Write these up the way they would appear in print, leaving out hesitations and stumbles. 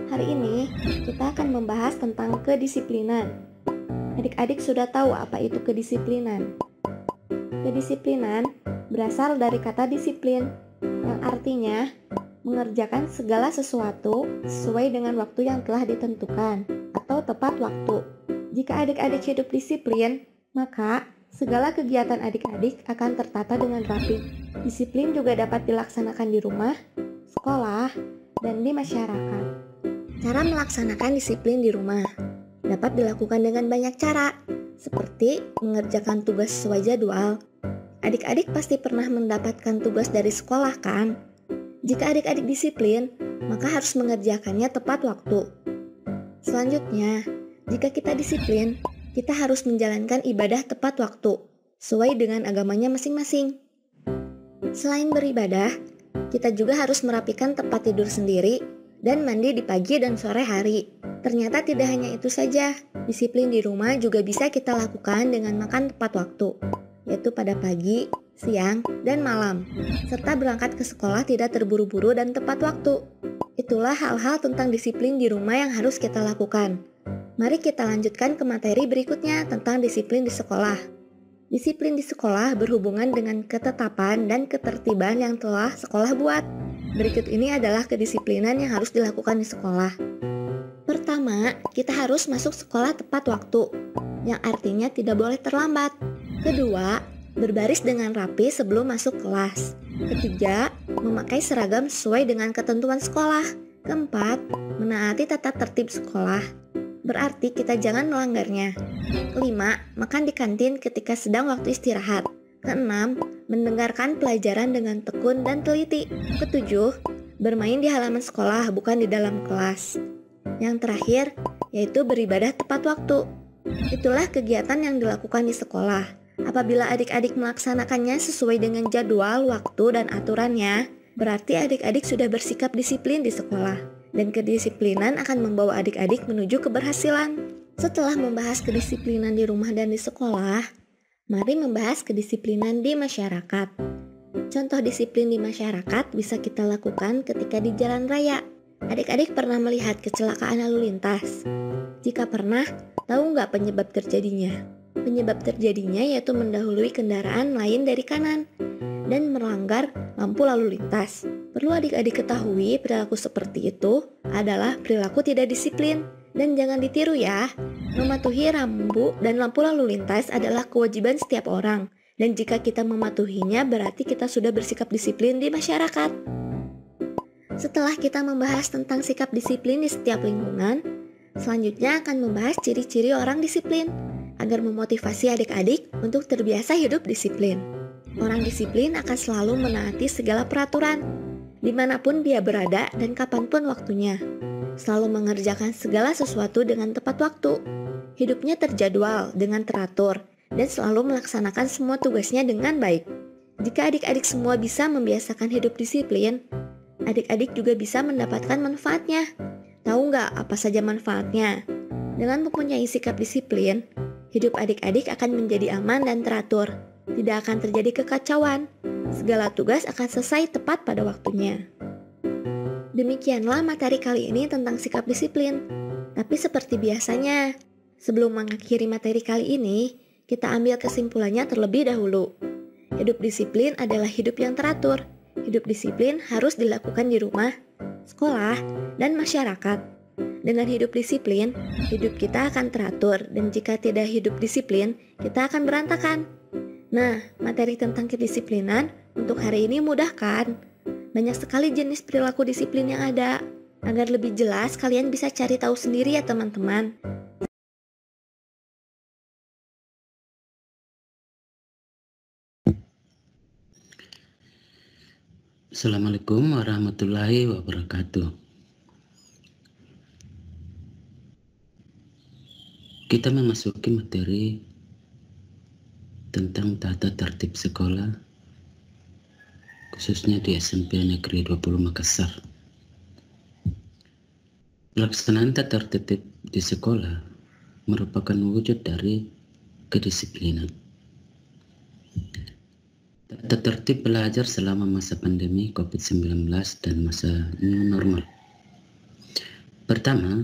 Hari ini kita akan membahas tentang kedisiplinan. Adik-adik sudah tahu apa itu kedisiplinan? Kedisiplinan berasal dari kata disiplin, yang artinya mengerjakan segala sesuatu sesuai dengan waktu yang telah ditentukan atau tepat waktu. Jika adik-adik hidup disiplin, maka segala kegiatan adik-adik akan tertata dengan rapi. Disiplin juga dapat dilaksanakan di rumah, sekolah, dan di masyarakat. Cara melaksanakan disiplin di rumah dapat dilakukan dengan banyak cara, seperti mengerjakan tugas sesuai jadwal. Adik-adik pasti pernah mendapatkan tugas dari sekolah, kan? Jika adik-adik disiplin, maka harus mengerjakannya tepat waktu. Selanjutnya, jika kita disiplin, kita harus menjalankan ibadah tepat waktu, sesuai dengan agamanya masing-masing. Selain beribadah, kita juga harus merapikan tempat tidur sendiri dan mandi di pagi dan sore hari. Ternyata tidak hanya itu saja, disiplin di rumah juga bisa kita lakukan dengan makan tepat waktu, yaitu pada pagi, siang, dan malam, serta berangkat ke sekolah tidak terburu-buru dan tepat waktu. Itulah hal-hal tentang disiplin di rumah yang harus kita lakukan. Mari kita lanjutkan ke materi berikutnya tentang disiplin di sekolah. Disiplin di sekolah berhubungan dengan ketetapan dan ketertiban yang telah sekolah buat. Berikut ini adalah kedisiplinan yang harus dilakukan di sekolah. Pertama, kita harus masuk sekolah tepat waktu, yang artinya tidak boleh terlambat. Kedua, berbaris dengan rapi sebelum masuk kelas. Ketiga, memakai seragam sesuai dengan ketentuan sekolah. Keempat, menaati tata tertib sekolah. Berarti kita jangan melanggarnya. Kelima, makan di kantin ketika sedang waktu istirahat. Keenam, mendengarkan pelajaran dengan tekun dan teliti. Ketujuh, bermain di halaman sekolah bukan di dalam kelas. Yang terakhir, yaitu beribadah tepat waktu. Itulah kegiatan yang dilakukan di sekolah. Apabila adik-adik melaksanakannya sesuai dengan jadwal, waktu, dan aturannya, berarti adik-adik sudah bersikap disiplin di sekolah. Dan kedisiplinan akan membawa adik-adik menuju keberhasilan. Setelah membahas kedisiplinan di rumah dan di sekolah, mari membahas kedisiplinan di masyarakat. Contoh disiplin di masyarakat bisa kita lakukan ketika di jalan raya. Adik-adik pernah melihat kecelakaan lalu lintas? Jika pernah, tahu nggak penyebab terjadinya? Penyebab terjadinya yaitu mendahului kendaraan lain dari kanan dan melanggar lampu lalu lintas. Perlu adik-adik ketahui perilaku seperti itu adalah perilaku tidak disiplin. Dan jangan ditiru ya, mematuhi rambu dan lampu lalu lintas adalah kewajiban setiap orang. Dan jika kita mematuhinya berarti kita sudah bersikap disiplin di masyarakat. Setelah kita membahas tentang sikap disiplin di setiap lingkungan, selanjutnya akan membahas ciri-ciri orang disiplin agar memotivasi adik-adik untuk terbiasa hidup disiplin. Orang disiplin akan selalu menaati segala peraturan, dimanapun dia berada dan kapanpun waktunya. Selalu mengerjakan segala sesuatu dengan tepat waktu. Hidupnya terjadwal dengan teratur dan selalu melaksanakan semua tugasnya dengan baik. Jika adik-adik semua bisa membiasakan hidup disiplin, adik-adik juga bisa mendapatkan manfaatnya. Tahu nggak apa saja manfaatnya? Dengan mempunyai sikap disiplin, hidup adik-adik akan menjadi aman dan teratur. Tidak akan terjadi kekacauan. Segala tugas akan selesai tepat pada waktunya. Demikianlah materi kali ini tentang sikap disiplin. Tapi seperti biasanya, sebelum mengakhiri materi kali ini, kita ambil kesimpulannya terlebih dahulu. Hidup disiplin adalah hidup yang teratur. Hidup disiplin harus dilakukan di rumah, sekolah, dan masyarakat. Dengan hidup disiplin, hidup kita akan teratur, dan jika tidak hidup disiplin, kita akan berantakan. Nah, materi tentang kedisiplinan untuk hari ini mudah kan? Banyak sekali jenis perilaku disiplin yang ada. Agar lebih jelas, kalian bisa cari tahu sendiri ya teman-teman. Assalamualaikum warahmatullahi wabarakatuh. Kita memasuki materi tentang tata tertib sekolah, khususnya di SMP Negeri 20 Makassar. Pelaksanaan tata tertib di sekolah merupakan wujud dari kedisiplinan. Tata tertib belajar selama masa pandemi COVID-19 dan masa new normal. Pertama,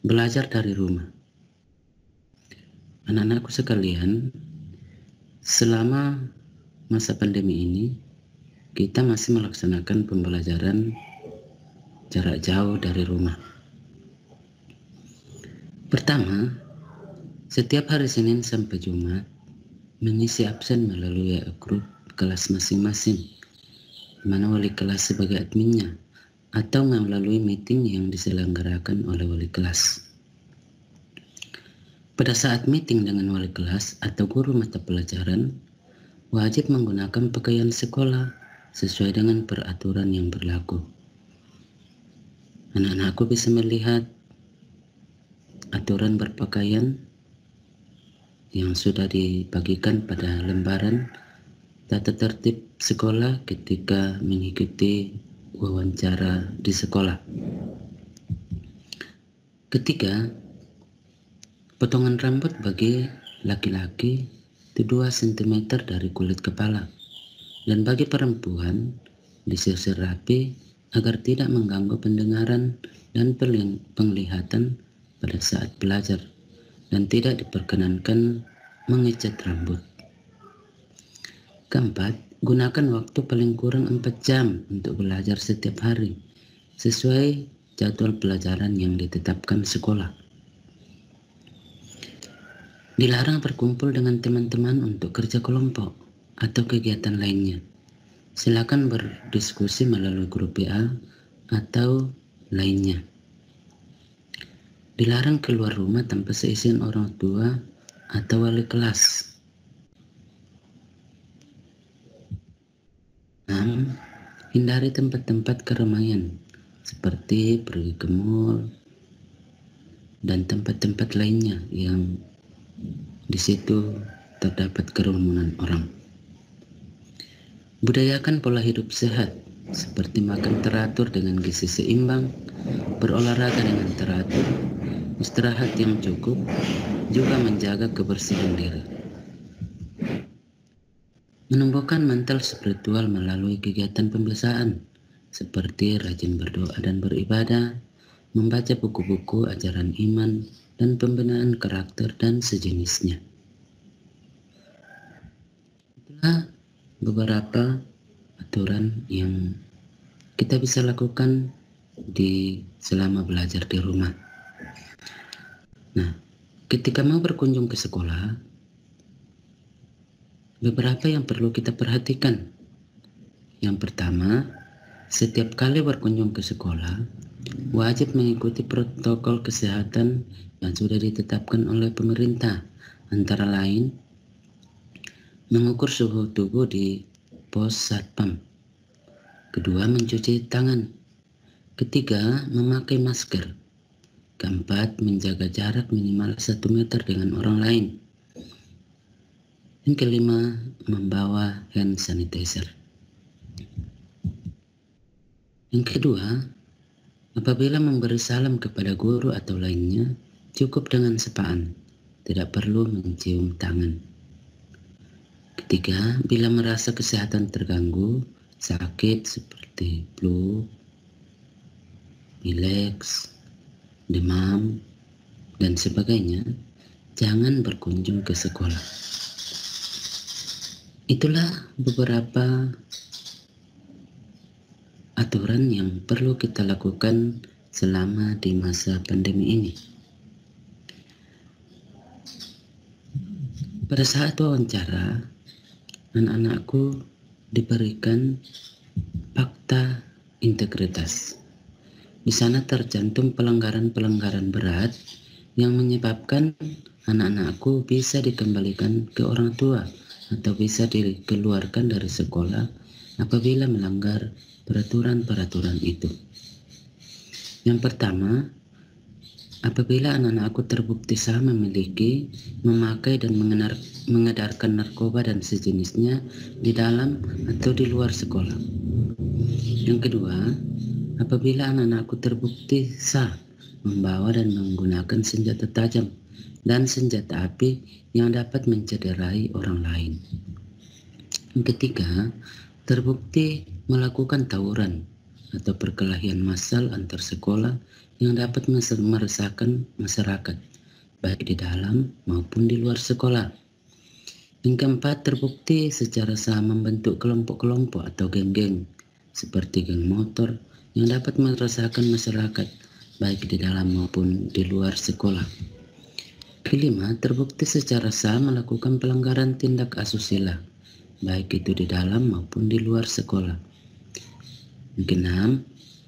belajar dari rumah. Anak-anakku sekalian, selama masa pandemi ini, kita masih melaksanakan pembelajaran jarak jauh dari rumah. Pertama, setiap hari Senin sampai Jumat, mengisi absen melalui grup kelas masing-masing, di mana wali kelas sebagai adminnya, atau melalui meeting yang diselenggarakan oleh wali kelas. Pada saat meeting dengan wali kelas atau guru mata pelajaran, wajib menggunakan pakaian sekolah sesuai dengan peraturan yang berlaku. Anak-anakku bisa melihat aturan berpakaian yang sudah dibagikan pada lembaran tata tertib sekolah ketika mengikuti wawancara di sekolah. Ketiga, potongan rambut bagi laki-laki itu 2 cm dari kulit kepala, dan bagi perempuan disisir rapi agar tidak mengganggu pendengaran dan penglihatan pada saat belajar, dan tidak diperkenankan mengecat rambut. Keempat, gunakan waktu paling kurang 4 jam untuk belajar setiap hari, sesuai jadwal pelajaran yang ditetapkan sekolah. Dilarang berkumpul dengan teman-teman untuk kerja kelompok atau kegiatan lainnya. Silakan berdiskusi melalui grup WA atau lainnya. Dilarang keluar rumah tanpa seizin orang tua atau wali kelas. 6. Hindari tempat-tempat keramaian seperti pergi ke mall dan tempat-tempat lainnya yang di situ terdapat kerumunan orang. Budayakan pola hidup sehat seperti makan teratur dengan gizi seimbang, berolahraga dengan teratur, istirahat yang cukup, juga menjaga kebersihan diri. Menumbuhkan mental spiritual melalui kegiatan pembiasaan seperti rajin berdoa dan beribadah, membaca buku-buku ajaran iman, dan pembinaan karakter dan sejenisnya. Itulah beberapa aturan yang kita bisa lakukan selama belajar di rumah. Nah, ketika mau berkunjung ke sekolah, beberapa yang perlu kita perhatikan. Yang pertama, setiap kali berkunjung ke sekolah, wajib mengikuti protokol kesehatan yang sudah ditetapkan oleh pemerintah, antara lain mengukur suhu tubuh di pos satpam. Kedua, mencuci tangan. Ketiga, memakai masker. Keempat, menjaga jarak minimal 1 meter dengan orang lain. Yang kelima, membawa hand sanitizer. Yang kedua, apabila memberi salam kepada guru atau lainnya, cukup dengan sapaan, tidak perlu mencium tangan. Ketiga, bila merasa kesehatan terganggu, sakit seperti flu, pileks, demam, dan sebagainya, jangan berkunjung ke sekolah. Itulah beberapa aturan yang perlu kita lakukan selama di masa pandemi ini. Pada saat wawancara, anak-anakku diberikan fakta integritas. Di sana tercantum pelanggaran-pelanggaran berat yang menyebabkan anak-anakku bisa dikembalikan ke orang tua atau bisa dikeluarkan dari sekolah apabila melanggar peraturan-peraturan itu. Yang pertama, apabila anak-anakku terbukti sah memiliki, memakai dan mengedarkan narkoba dan sejenisnya di dalam atau di luar sekolah. Yang kedua, apabila anak-anakku terbukti sah membawa dan menggunakan senjata tajam dan senjata api yang dapat mencederai orang lain. Yang ketiga, terbukti melakukan tawuran, atau perkelahian massal antar sekolah yang dapat meresahkan masyarakat, baik di dalam maupun di luar sekolah. Yang keempat, terbukti secara sah membentuk kelompok-kelompok atau geng-geng, seperti geng motor, yang dapat meresahkan masyarakat, baik di dalam maupun di luar sekolah. Kelima, terbukti secara sah melakukan pelanggaran tindak asusila, baik itu di dalam maupun di luar sekolah. Yang keenam,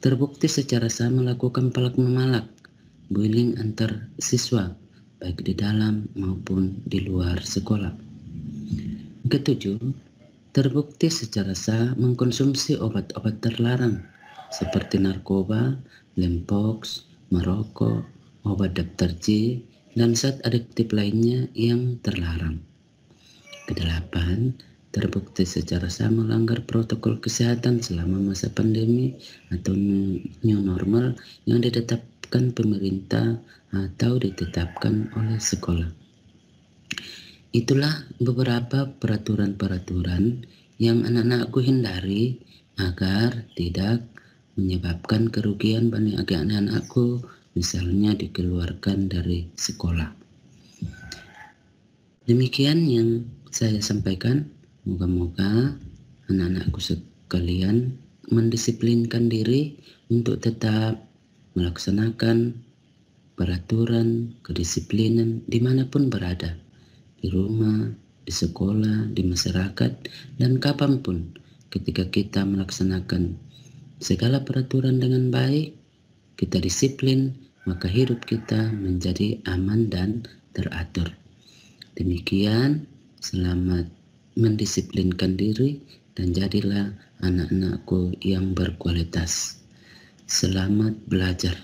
terbukti secara sah melakukan palak memalak, bullying antar siswa, baik di dalam maupun di luar sekolah. Ketujuh, terbukti secara sah mengkonsumsi obat-obat terlarang seperti narkoba, lempox, merokok, obat daftar J, dan zat adiktif lainnya yang terlarang. Kedelapan, terbukti secara sah melanggar protokol kesehatan selama masa pandemi atau new normal yang ditetapkan pemerintah atau ditetapkan oleh sekolah. Itulah beberapa peraturan-peraturan yang anak-anakku hindari agar tidak menyebabkan kerugian bagi anak-anakku, misalnya dikeluarkan dari sekolah. Demikian yang saya sampaikan. Moga-moga anak-anakku sekalian mendisiplinkan diri untuk tetap melaksanakan peraturan kedisiplinan dimanapun berada, di rumah, di sekolah, di masyarakat, dan kapanpun ketika kita melaksanakan segala peraturan dengan baik, kita disiplin, maka hidup kita menjadi aman dan teratur. Demikian, selamat mendisiplinkan diri dan jadilah anak-anakku yang berkualitas. Selamat belajar.